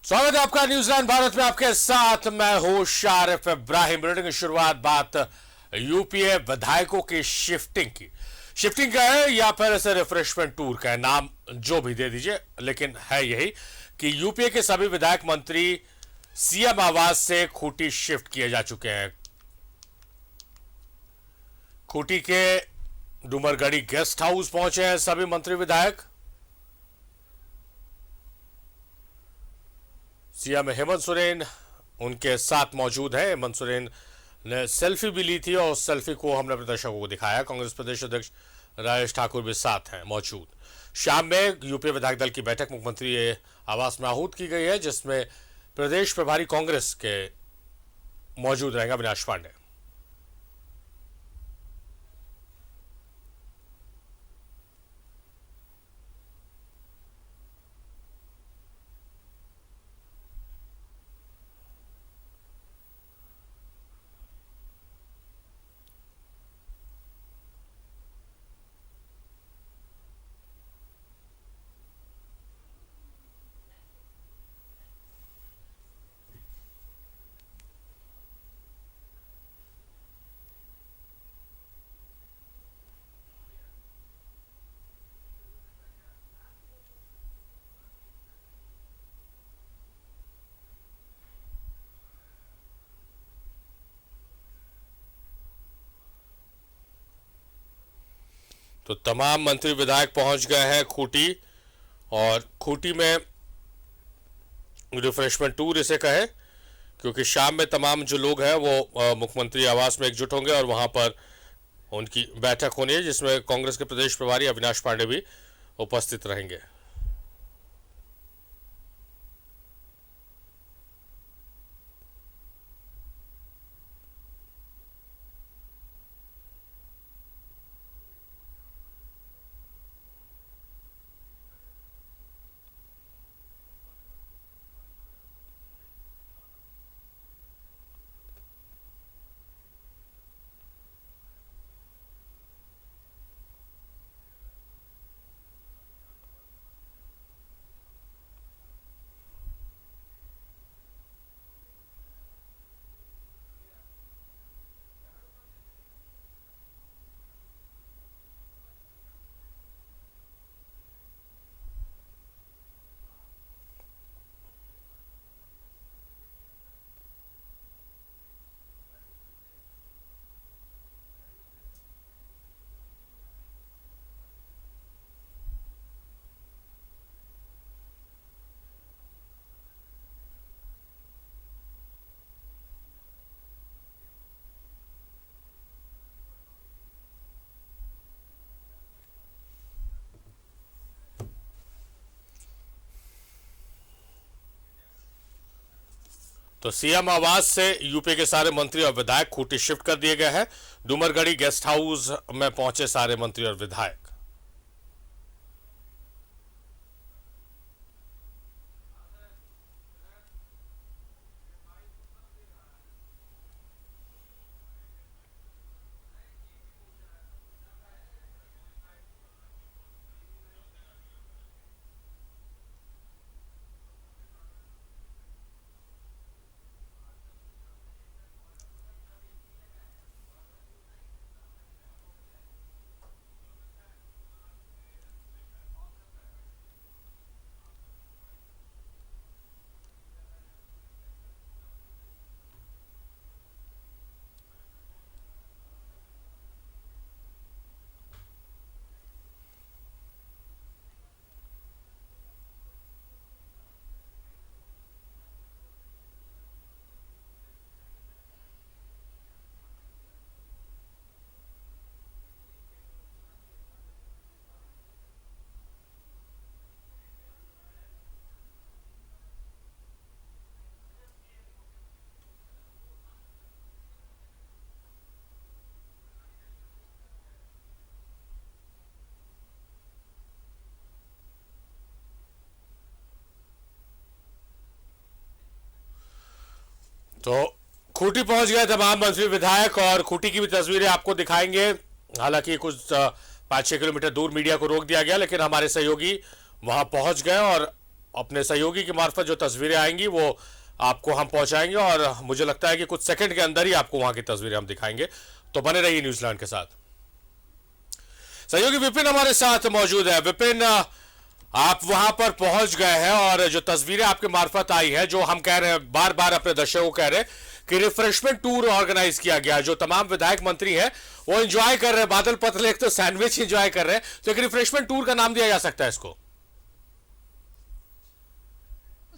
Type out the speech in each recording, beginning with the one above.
स्वागत है आपका न्यूजीलैंड भारत में। आपके साथ मैं हूं शारिफ इब्राहिम। बुलेटिन की शुरुआत बात यूपीए विधायकों की शिफ्टिंग का है या फिर ऐसे रिफ्रेशमेंट टूर का है, नाम जो भी दे दीजिए, लेकिन है यही कि यूपीए के सभी विधायक मंत्री सीएम आवास से खूंटी शिफ्ट किए जा चुके हैं। खूंटी के डूमरगढ़ी गेस्ट हाउस पहुंचे हैं सभी मंत्री विधायक। सीएम हेमंत सोरेन उनके साथ मौजूद है। हेमंत सोरेन ने सेल्फी भी ली थी और उस सेल्फी को हमने अपने दर्शकों को दिखाया। कांग्रेस प्रदेश अध्यक्ष राजेश ठाकुर भी साथ हैं मौजूद। शाम में यूपीए विधायक दल की बैठक मुख्यमंत्री आवास में आहूत की गई है, जिसमें प्रदेश प्रभारी कांग्रेस के मौजूद रहेंगे अविनाश पांडे। तो तमाम मंत्री विधायक पहुंच गए हैं खूंटी, और खूंटी में रिफ्रेशमेंट टूर इसे कहे, क्योंकि शाम में तमाम जो लोग हैं वो मुख्यमंत्री आवास में एकजुट होंगे और वहां पर उनकी बैठक होनी है, जिसमें कांग्रेस के प्रदेश प्रभारी अविनाश पांडे भी उपस्थित रहेंगे। तो सीएम आवास से यूपी के सारे मंत्री और विधायक खूंटी शिफ्ट कर दिए गए हैं। डूमरगढ़ी गेस्ट हाउस में पहुंचे सारे मंत्री और विधायक। तो खूंटी पहुंच गए तमाम मंत्री विधायक, और खूंटी की भी तस्वीरें आपको दिखाएंगे। हालांकि कुछ 5-6 किलोमीटर दूर मीडिया को रोक दिया गया, लेकिन हमारे सहयोगी वहां पहुंच गए और अपने सहयोगी की मार्फत जो तस्वीरें आएंगी वो आपको हम पहुंचाएंगे और मुझे लगता है कि कुछ सेकंड के अंदर ही आपको वहां की तस्वीरें हम दिखाएंगे। तो बने रहिए न्यूजीलैंड के साथ। सहयोगी विपिन हमारे साथ मौजूद है। विपिन, आप वहां पर पहुंच गए हैं और जो तस्वीरें आपके मार्फत आई है, जो हम कह रहे हैं, बार बार अपने दर्शकों को कह रहे हैं कि रिफ्रेशमेंट टूर ऑर्गेनाइज किया गया, जो तमाम विधायक मंत्री हैं वो एंजॉय कर रहे हैं। बादल पत्र एक तो सैंडविच एंजॉय कर रहे हैं, तो एक रिफ्रेशमेंट टूर का नाम दिया जा सकता है इसको।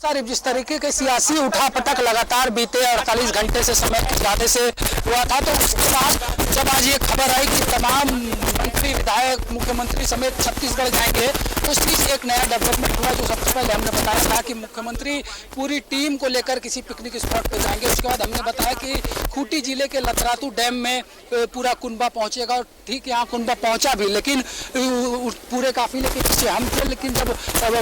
सारी जिस तरीके के सियासी उठापटक लगातार बीते 48 घंटे से समय के ज्यादा से हुआ था, तो उसके बाद जब आज ये खबर आई कि तमाम मंत्री विधायक मुख्यमंत्री समेत छत्तीसगढ़ जाएंगे, तो उस चीज एक नया डेवलपमेंट हुआ। जो सबसे पहले हमने बताया था कि मुख्यमंत्री पूरी टीम को लेकर किसी पिकनिक स्पॉट पे जाएंगे। उसके बाद हमने बताया कि खूंटी जिले के लतरातू डैम में पूरा कुनबा पहुंचेगा, और ठीक यहाँ कुनबा पहुंचा भी, लेकिन पूरे काफिले के पीछे हम थे। लेकिन जब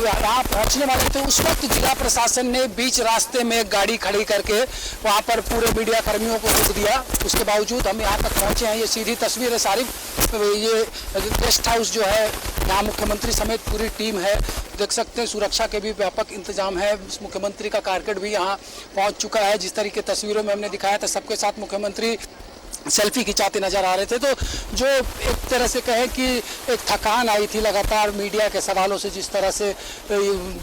यहाँ पहुंचने वाले थे, उस वक्त जिला प्रशासन ने बीच रास्ते में एक गाड़ी खड़ी करके वहां पर पूरे मीडिया कर्मियों को रोक दिया। उसके बावजूद हम यहाँ तक पहुंचे हैं। ये सीधी तस्वीर है सारी। ये गेस्ट हाउस जो है, यहाँ मुख्यमंत्री समेत पूरी टीम है, देख सकते हैं। सुरक्षा के भी व्यापक इंतजाम है। मुख्यमंत्री का कारकेट भी यहाँ पहुंच चुका है। जिस तरीके तस्वीरों में हमने दिखाया था, सबके साथ मुख्यमंत्री सेल्फी खिंचाते नजर आ रहे थे। तो जो एक तरह से कहें कि एक थकान आई थी लगातार मीडिया के सवालों से, जिस तरह से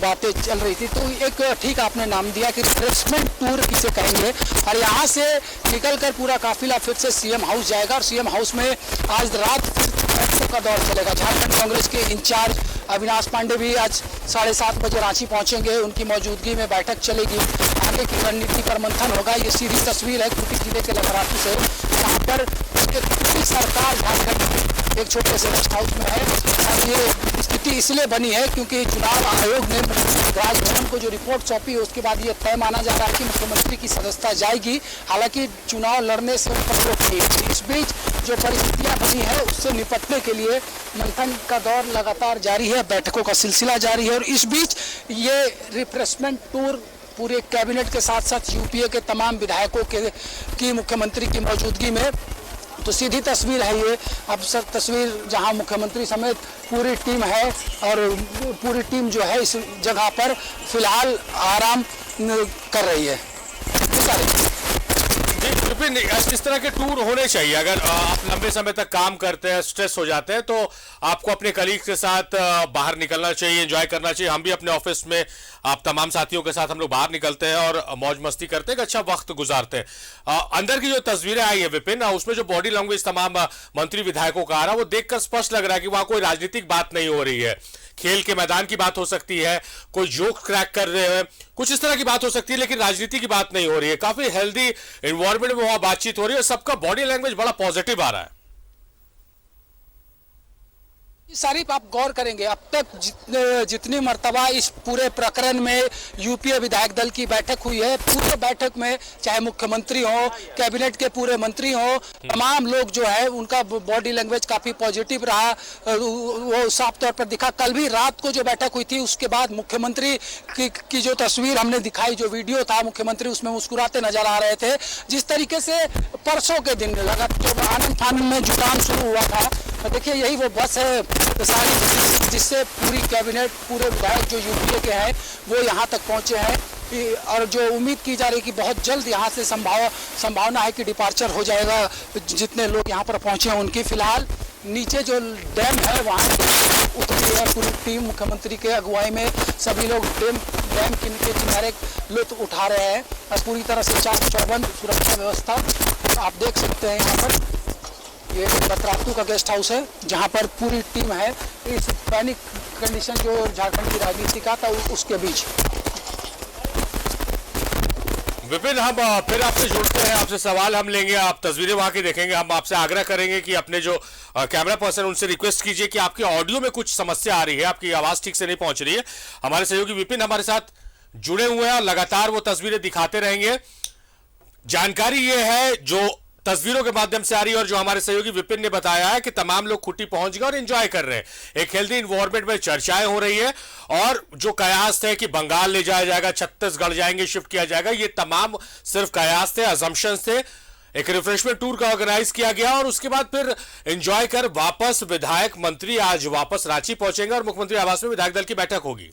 बातें चल रही थी, तो एक ठीक आपने नाम दिया कि रिफ्रेशमेंट टूर किसे कहेंगे। और यहाँ से निकलकर पूरा काफिला फिर से सीएम हाउस जाएगा, और सीएम हाउस में आज रात बैठकों का दौर चलेगा। झारखंड कांग्रेस के इंचार्ज अविनाश पांडे भी आज 7:30 बजे रांची पहुंचेंगे। उनकी मौजूदगी में बैठक चलेगी, आगे की रणनीति पर मंथन होगा। ये सीधी तस्वीर है खूंटी जिले के लखरातू से, जहाँ पर सरकार झारखंड एक छोटे से गेस्ट हाउस में है। और ये स्थिति इसलिए बनी है क्योंकि चुनाव आयोग ने राजभवन को जो रिपोर्ट सौंपी है, उसके बाद ये तय माना जा रहा है कि मुख्यमंत्री की सदस्यता जाएगी। हालांकि चुनाव लड़ने से इस बीच जो परिस्थितियां बनी है, उससे निपटने के लिए मंथन का दौर लगातार जारी है, बैठकों का सिलसिला जारी है। और इस बीच ये रिफ्रेशमेंट टूर पूरे कैबिनेट के साथ साथ यूपीए के तमाम विधायकों की मुख्यमंत्री की मौजूदगी में। तो सीधी तस्वीर है ये। अब सर तस्वीर जहां मुख्यमंत्री समेत पूरी टीम है, और पूरी टीम जो है इस जगह पर फिलहाल आराम कर रही है। विपिन, इस तरह के टूर होने चाहिए। अगर आप लंबे समय तक काम करते हैं, स्ट्रेस हो जाते हैं, तो आपको अपने कलीग के साथ बाहर निकलना चाहिए, एंजॉय करना चाहिए। हम भी अपने ऑफिस में आप तमाम साथियों के साथ हम लोग बाहर निकलते हैं और मौज मस्ती करते हैं, अच्छा वक्त गुजारते हैं। अंदर की जो तस्वीरें आई है विपिन, उसमें जो बॉडी लैंग्वेज तमाम मंत्री विधायकों का आ रहा है, वो देखकर स्पष्ट लग रहा है कि वहां कोई राजनीतिक बात नहीं हो रही है। खेल के मैदान की बात हो सकती है, कोई जोक क्रैक कर रहे हैं, कुछ इस तरह की बात हो सकती है, लेकिन राजनीति की बात नहीं हो रही है। काफी हेल्दी एनवायरनमेंट में वहां बातचीत हो रही है, सबका बॉडी लैंग्वेज बड़ा पॉजिटिव आ रहा है। सारी आप गौर करेंगे, अब तक जितनी मर्तबा इस पूरे प्रकरण में यूपीए विधायक दल की बैठक हुई है, पूरे बैठक में चाहे मुख्यमंत्री हो, कैबिनेट के पूरे मंत्री हो, तमाम लोग जो है उनका बॉडी लैंग्वेज काफी पॉजिटिव रहा, वो साफ तौर पर दिखा। कल भी रात को जो बैठक हुई थी, उसके बाद मुख्यमंत्री की जो तस्वीर हमने दिखाई, जो वीडियो था, मुख्यमंत्री उसमें मुस्कुराते नजर आ रहे थे। जिस तरीके से परसों के दिन लगा जब आनंद फानंद में जुटान शुरू हुआ था, देखिए यही वो बस है सारी, जिससे पूरी कैबिनेट, पूरे विधायक जो यूपीए के हैं वो यहाँ तक पहुँचे हैं। और जो उम्मीद की जा रही है कि बहुत जल्द यहाँ से संभावना है कि डिपार्चर हो जाएगा। जितने लोग यहाँ पर पहुँचे हैं उनकी, फिलहाल नीचे जो डैम है वहाँ उतरी है पूरी टीम, मुख्यमंत्री के अगुवाई में सभी लोग डैम के किनारे लुत्फ उठा रहे हैं। और पूरी तरह से चाक चौबंद सुरक्षा व्यवस्था आप देख सकते हैं। यहाँ पर ये लतरातू का गेस्ट हाउस है, जहाँ पर पूरी टीम है। इस पैनिक कंडीशन जो झारखंड की राजनीति का था, उसके बीच। विपिन, हम फिर आपसे जुड़ते हैं, आपसे सवाल हम लेंगे, आप तस्वीरें वहां की देखेंगे। हम आपसे आग्रह करेंगे कि अपने जो कैमरा पर्सन, उनसे रिक्वेस्ट कीजिए कि आपकी ऑडियो में कुछ समस्या आ रही है, आपकी आवाज ठीक से नहीं पहुंच रही है। हमारे सहयोगी विपिन हमारे साथ जुड़े हुए हैं और लगातार वो तस्वीरें दिखाते रहेंगे। जानकारी ये है जो तस्वीरों के माध्यम से आ रही है, और जो हमारे सहयोगी विपिन ने बताया है कि तमाम लोग खूंटी पहुंच गए और एंजॉय कर रहे हैं। एक हेल्दी इन्वायरमेंट में चर्चाएं हो रही है, और जो कयास थे कि बंगाल ले जाया जाएगा, छत्तीसगढ़ जाएंगे, शिफ्ट किया जाएगा, ये तमाम सिर्फ कयास थे, अजम्पशंस थे। एक रिफ्रेशमेंट टूर का ऑर्गेनाइज किया गया, और उसके बाद फिर एंजॉय कर वापस विधायक मंत्री आज वापस रांची पहुंचेंगे और मुख्यमंत्री आवास में विधायक दल की बैठक होगी।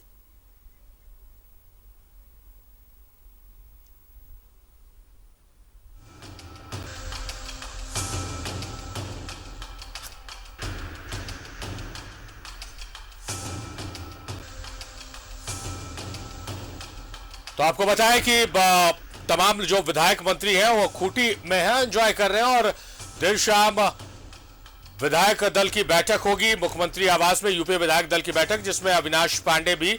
तो आपको बताएं कि तमाम जो विधायक मंत्री हैं वो खूंटी में हैं, एंजॉय कर रहे हैं और देर शाम विधायक दल की बैठक होगी मुख्यमंत्री आवास में, यूपीए विधायक दल की बैठक, जिसमें अविनाश पांडे भी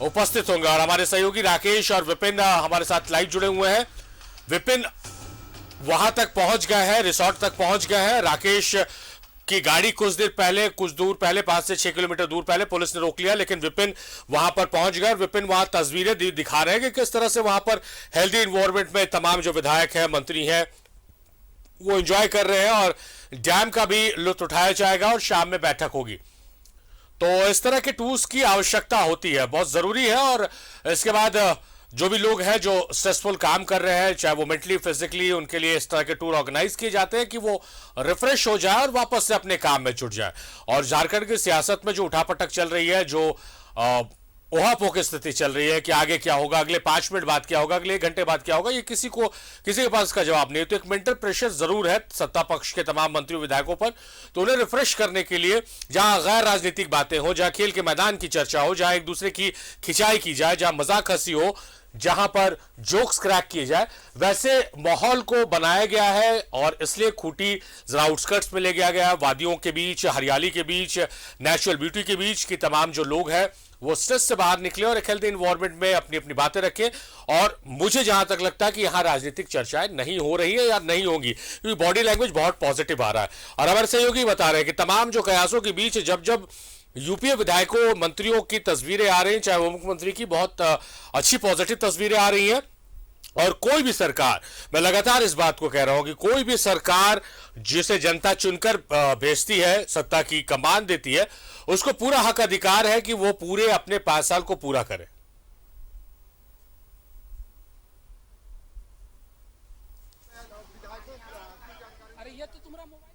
उपस्थित होंगे और हमारे सहयोगी राकेश और विपिन हमारे साथ लाइव जुड़े हुए हैं। विपिन वहां तक पहुंच गए हैं, रिसोर्ट तक पहुंच गए हैं। राकेश की गाड़ी कुछ दूर पहले 5 से 6 किलोमीटर दूर पहले पुलिस ने रोक लिया, लेकिन विपिन वहां पर पहुंच गए और विपिन वहां तस्वीरें दिखा रहे हैं कि किस तरह से वहां पर हेल्दी इन्वायरमेंट में तमाम जो विधायक हैं, मंत्री हैं, वो एंजॉय कर रहे हैं और डैम का भी लुत्फ उठाया जाएगा और शाम में बैठक होगी। तो इस तरह के टूर्स की आवश्यकता होती है, बहुत जरूरी है। और इसके बाद जो भी लोग हैं जो स्ट्रेसफुल काम कर रहे हैं, चाहे वो मेंटली फिजिकली, उनके लिए इस तरह के टूर ऑर्गेनाइज किए जाते हैं कि वो रिफ्रेश हो जाए और वापस से अपने काम में जुट जाए। और झारखंड की सियासत में जो उठापटक चल रही है, जो ओहापोह की स्थिति चल रही है कि आगे क्या होगा, अगले 5 मिनट बाद क्या होगा, अगले 1 घंटे बाद क्या होगा, ये किसी के पास इसका जवाब नहीं है। तो एक मेंटल प्रेशर जरूर है सत्ता पक्ष के तमाम मंत्रियों विधायकों पर। तो उन्हें रिफ्रेश करने के लिए जहां गैर राजनीतिक बातें हो, जहां खेल के मैदान की चर्चा हो, जहां एक दूसरे की खिंचाई की जाए, जहां मजाक हंसी हो, जहां पर जोक्स क्रैक किए जाए, वैसे माहौल को बनाया गया है। और इसलिए खूंटी जरा आउटस्कर्ट्स में ले गया गया, वादियों के बीच, हरियाली के बीच, नेचुरल ब्यूटी के बीच की तमाम जो लोग हैं वो स्ट्रेस से बाहर निकले और एक हेल्दी इन्वायरमेंट में अपनी अपनी बातें रखें। और मुझे जहां तक लगता है कि यहां राजनीतिक चर्चाएं नहीं हो रही है या नहीं होंगी, क्योंकि बॉडी लैंग्वेज बहुत पॉजिटिव आ रहा है। और हमारे सहयोगी बता रहे हैं कि तमाम जो कयासों के बीच जब यूपीए विधायकों, मंत्रियों की तस्वीरें आ रही हैं, चाहे वो मुख्यमंत्री की, बहुत अच्छी पॉजिटिव तस्वीरें आ रही हैं। और कोई भी सरकार, मैं लगातार इस बात को कह रहा हूं कि कोई भी सरकार जिसे जनता चुनकर भेजती है, सत्ता की कमान देती है, उसको पूरा हक अधिकार है कि वो पूरे अपने 5 साल को पूरा करे। अरे ये तो तुम्हारा मोबाइल।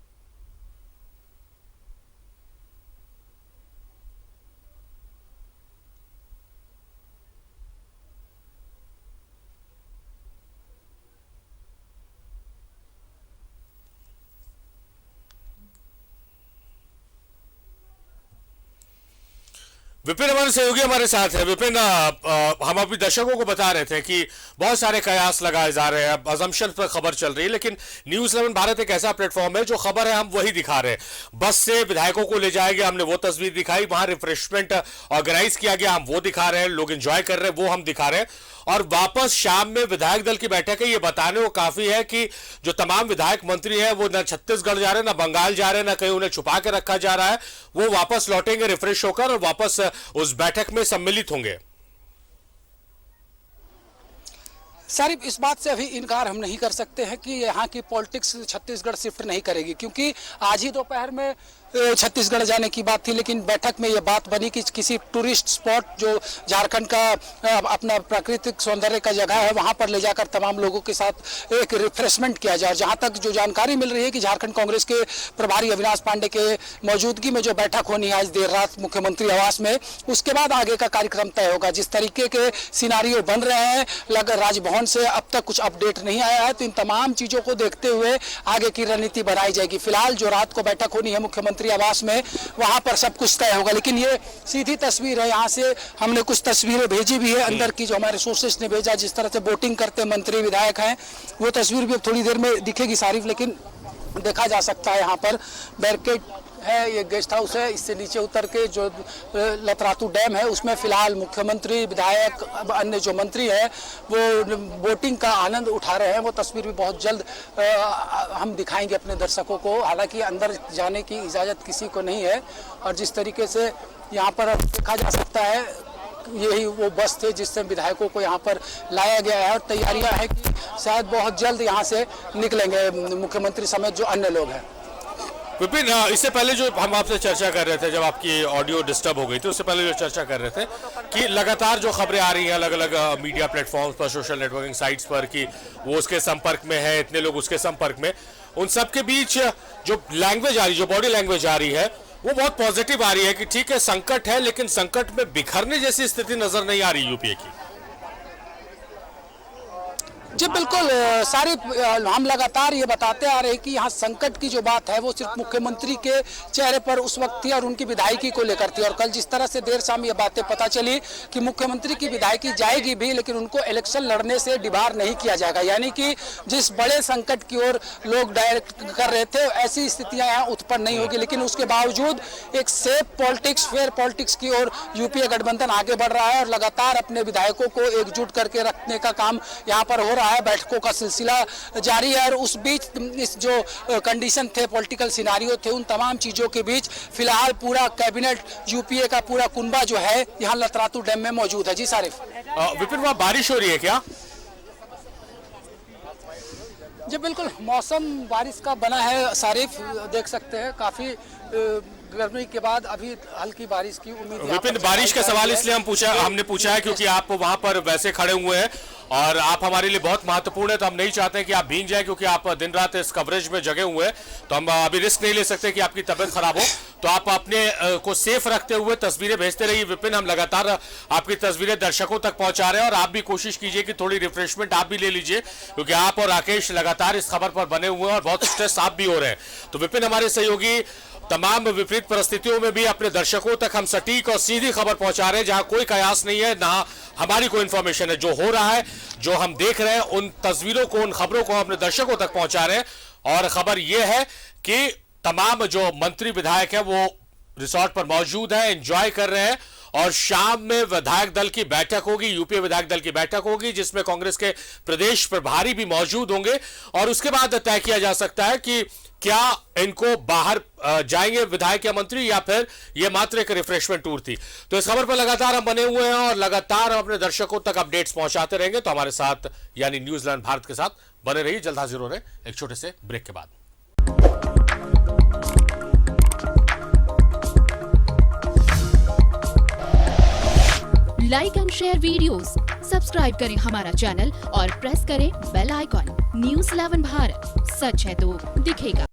विपिन हमारे सहयोगी हमारे साथ है। विपिन, हम अभी दर्शकों को बता रहे थे कि बहुत सारे कयास लगाए जा रहे हैं, अजम्पशन पर खबर चल रही है, लेकिन न्यूज़ 11 भारत एक ऐसा प्लेटफॉर्म है जो खबर है हम वही दिखा रहे हैं। बस से विधायकों को ले जाएंगे, हमने वो तस्वीर दिखाई, वहां रिफ्रेशमेंट ऑर्गेनाइज किया गया, हम वो दिखा रहे हैं, लोग एंजॉय कर रहे हैं, वो हम दिखा रहे हैं। और वापस शाम में विधायक दल की बैठक है, ये बताने को काफी है कि जो तमाम विधायक मंत्री हैं वो न छत्तीसगढ़ जा रहे हैं, न बंगाल जा रहे हैं, न कहीं उन्हें छुपा के रखा जा रहा है, वो वापस लौटेंगे रिफ्रेश होकर और वापस उस बैठक में सम्मिलित होंगे। सारिफ, इस बात से अभी इनकार हम नहीं कर सकते हैं कि यहाँ की पॉलिटिक्स छत्तीसगढ़ शिफ्ट नहीं करेगी, क्योंकि आज ही दोपहर में छत्तीसगढ़ जाने की बात थी, लेकिन बैठक में ये बात बनी कि किसी टूरिस्ट स्पॉट जो झारखंड का अपना प्राकृतिक सौंदर्य का जगह है, वहाँ पर ले जाकर तमाम लोगों के साथ एक रिफ्रेशमेंट किया जाए। जहाँ तक जो जानकारी मिल रही है कि झारखंड कांग्रेस के प्रभारी अविनाश पांडे के मौजूदगी में जो बैठक होनी है आज देर रात मुख्यमंत्री आवास में, उसके बाद आगे का कार्यक्रम तय होगा। जिस तरीके के सिनारियो बन रहे हैं, राजभवन से अब तक कुछ अपडेट नहीं आया है, तो इन तमाम चीज़ों को देखते हुए आगे की रणनीति बनाई जाएगी। फिलहाल जो रात को बैठक होनी है मुख्यमंत्री आवास में, वहां पर सब कुछ तय होगा। लेकिन ये सीधी तस्वीर है, यहाँ से हमने कुछ तस्वीरें भेजी भी है अंदर की, जो हमारे सोर्सेस ने भेजा, जिस तरह से बोटिंग करते मंत्री विधायक हैं, वो तस्वीर भी अब थोड़ी देर में दिखेगी सारिफ। लेकिन देखा जा सकता है यहाँ पर बैरिकेड है, ये गेस्ट हाउस है, इससे नीचे उतर के जो लतरातू डैम है उसमें फिलहाल मुख्यमंत्री, विधायक, अन्य जो मंत्री हैं वो बोटिंग का आनंद उठा रहे हैं। वो तस्वीर भी बहुत जल्द हम दिखाएंगे अपने दर्शकों को। हालांकि अंदर जाने की इजाज़त किसी को नहीं है। और जिस तरीके से यहाँ पर देखा जा सकता है, यही वो बस थे जिससे विधायकों को यहाँ पर लाया गया है और तैयारियां हैं कि शायद बहुत जल्द यहाँ से निकलेंगे मुख्यमंत्री समेत जो अन्य लोग हैं। विपिन, इससे पहले जो हम आपसे चर्चा कर रहे थे, जब आपकी ऑडियो डिस्टर्ब हो गई थी, उससे पहले जो चर्चा कर रहे थे कि लगातार जो खबरें आ रही हैं अलग अलग मीडिया प्लेटफॉर्म्स पर, सोशल नेटवर्किंग साइट्स पर, कि वो उसके संपर्क में है, इतने लोग उसके संपर्क में, उन सब के बीच जो लैंग्वेज आ रही, जो बॉडी लैंग्वेज आ रही है, वो बहुत पॉजिटिव आ रही है कि ठीक है संकट है, लेकिन संकट में बिखरने जैसी स्थिति नजर नहीं आ रही यूपीए की। जी बिल्कुल सारी हम लगातार ये बताते आ रहे हैं कि यहाँ संकट की जो बात है वो सिर्फ मुख्यमंत्री के चेहरे पर उस वक्त थी और उनकी विधायकी को लेकर थी। और कल जिस तरह से देर शाम ये बातें पता चली कि मुख्यमंत्री की विधायकी जाएगी भी, लेकिन उनको इलेक्शन लड़ने से डिबार नहीं किया जाएगा, यानी कि जिस बड़े संकट की ओर लोग डायरेक्ट कर रहे थे ऐसी स्थितियां यहाँ उत्पन्न नहीं होगी। लेकिन उसके बावजूद एक सेफ पॉलिटिक्स, फेयर पॉलिटिक्स की ओर यूपीए गठबंधन आगे बढ़ रहा है और लगातार अपने विधायकों को एकजुट करके रखने का काम यहाँ पर हो रहा है। बैठकों का सिलसिला जारी है और उस बीच इस जो कंडीशन थे, पॉलिटिकल सिनारियो थे, उन तमाम चीजों के बीच फिलहाल पूरा कैबिनेट यूपीए का पूरा कुनबा जो है यहाँ लतरातू डैम में मौजूद है। जी सारिफ। विपिन, वहाँ बारिश हो रही है क्या? जी बिल्कुल, मौसम बारिश का बना है सारिफ, देख सकते हैं काफी गर्मी के बाद अभी हल्की बारिश की उम्मीद। विपिन, बारिश का सवाल इसलिए हमने पूछा है क्योंकि आप वहां पर वैसे खड़े हुए हैं और आप हमारे लिए बहुत महत्वपूर्ण है, तो हम नहीं चाहते हैं कि आप भीग जाएं क्योंकि आप दिन रात इस कवरेज में जगे हुए हैं, तो हम अभी रिस्क नहीं ले सकते कि आपकी तबीयत खराब हो। तो आप अपने को सेफ रखते हुए तस्वीरें भेजते रहिए विपिन, हम लगातार आपकी तस्वीरें दर्शकों तक पहुंचा रहे हैं और आप भी कोशिश कीजिए कि थोड़ी रिफ्रेशमेंट आप भी ले लीजिए क्योंकि आप और राकेश लगातार इस खबर पर बने हुए हैं और बहुत स्ट्रेस आप भी हो रहे हैं। तो विपिन हमारे सहयोगी तमाम विपरीत परिस्थितियों में भी अपने दर्शकों तक हम सटीक और सीधी खबर पहुंचा रहे हैं, जहां कोई कयास नहीं है, ना हमारी कोई इंफॉर्मेशन है। जो हो रहा है, जो हम देख रहे हैं, उन तस्वीरों को, उन खबरों को अपने दर्शकों तक पहुंचा रहे हैं। और खबर यह है कि तमाम जो मंत्री विधायक है वो रिसोर्ट पर मौजूद है, एंजॉय कर रहे हैं और शाम में विधायक दल की बैठक होगी, यूपीए विधायक दल की बैठक होगी जिसमें कांग्रेस के प्रदेश प्रभारी भी मौजूद होंगे और उसके बाद तय किया जा सकता है कि क्या इनको बाहर जाएंगे विधायक या मंत्री या फिर यह मात्र एक रिफ्रेशमेंट टूर थी। तो इस खबर पर लगातार हम बने हुए हैं और लगातार हम अपने दर्शकों तक अपडेट्स पहुंचाते रहेंगे। तो हमारे साथ यानी न्यूजीलैंड भारत के साथ बने रहिए। जल्द हाजिर हो रहे हैं एक छोटे से ब्रेक के बाद। Like and share videos, subscribe करें हमारा चैनल और प्रेस करें बेल आइकॉन। न्यूज़ 11 भारत, सच है तो दिखेगा।